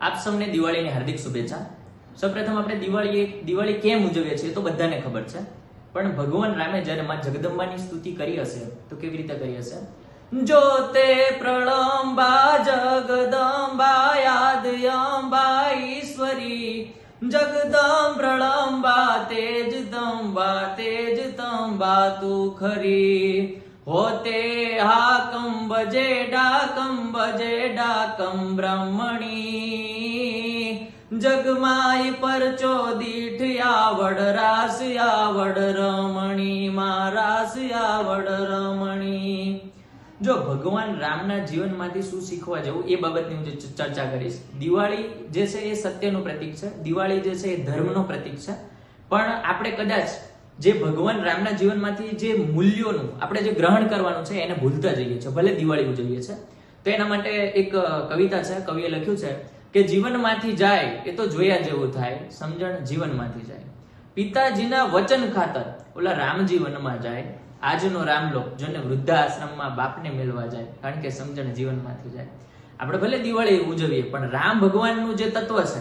આપ સૌને દિવાળીની હાર્દિક શુભેચ્છા। સૌપ્રથમ આપણે દિવાળી કેમ ઉજવીએ છીએ તો બધાને ખબર છે, પણ ભગવાન રામે જ્યારે માં જગદંબાની સ્તુતિ કરી હશે તો કેવી રીતે કરી હશે? જોતે પ્રલંબા જગદંબા યાદ અંબા ઈશ્વરી, જગદમ પ્રલંબા તેજ તંબા તું ખરી, હોતે હાકમ બજે ડાકમ બ્રહ્મણી, જગમાય પરચો દીઠ આવડ રાસ આવડ રમણી, માં રાસ આવડ રમણી। જો ભગવાન રામના જીવનમાંથી શું શીખવા જવું એ બાબતની હું ચર્ચા કરીશ। દિવાળી જે છે એ સત્યનું પ્રતીક છે, દિવાળી જે છે એ ધર્મનું પ્રતીક છે, પણ આપણે કદાચ જે ભગવાન રામના જીવનમાંથી જે મૂલ્યોનું આપણે જે ગ્રહણ કરવાનું છે એને ભૂલતા જઈએ છીએ, ભલે દિવાળી ઉજવીએ છીએ। તો એના માટે એક કવિતા છે, કવિએ લખ્યું છે કે જીવનમાંથી જાય એ તો જોયા જેવું થાય, સમજણ જીવનમાંથી જાય। પિતાજીના વચન ખાતર ઓલા રામજી વનમાં જાય, આજનો રામલો જોને વૃદ્ધાશ્રમમાં બાપને મેળવા જાય, કારણ કે સમજણ જીવનમાંથી જાય। આપણે ભલે દિવાળી ઉજવીએ પણ રામ ભગવાનનું જે તત્વ છે,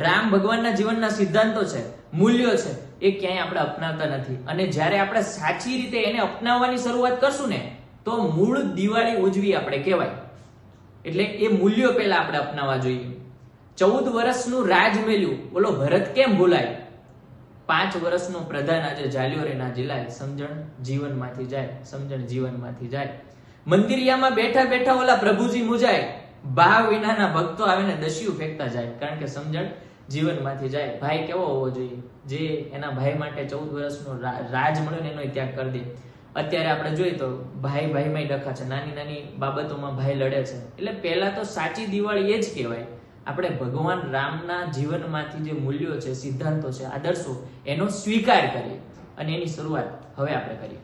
રામ ભગવાનના જીવનના સિદ્ધાંતો છે, મૂલ્યો છે, એ ક્યાંય આપણે અપનાવતા નથી। અને જ્યારે આપણે સાચી રીતે એને અપનાવવાની શરૂઆત કરશું ને તો મૂળ દિવાળી ઉજવી આપણે કહેવાય। એટલે એ મૂલ્યો પહેલા આપણે અપનાવવા જોઈએ। 14 વર્ષનું રાજ મેલ્યું બોલો ભરત કેમ ભૂલાય, 5 વર્ષનો પ્રધાન આજે જાલ્યો રે ના જીલાય, સમજણ જીવનમાંથી જાય, સમજણ જીવનમાંથી જાય। મંદિરિયામાં બેઠા બેઠા ઓલા પ્રભુજી મુજાય, ભાવ વિનાના ભક્તો આવીને દસ્યુ ફેંકતા જાય, કારણ કે સમજણ જીવનમાંથી જાય। ભાઈ કેવો હોવો જોઈએ? જે એના ભાઈ માટે 14 વર્ષનો રાજ મળ્યો ને એનો ત્યાગ કરી દે। અત્યારે આપણે જોઈએ તો ભાઈમાં ડખા છે, નાની નાની બાબતોમાં ભાઈ લડે છે। એટલે પહેલા તો સાચી દિવાળી એ જ કહેવાય, આપણે ભગવાન રામના જીવનમાંથી જે મૂલ્યો છે, સિદ્ધાંતો છે, આદર્શો, એનો સ્વીકાર કરીએ અને એની શરૂઆત હવે આપણે કરીએ।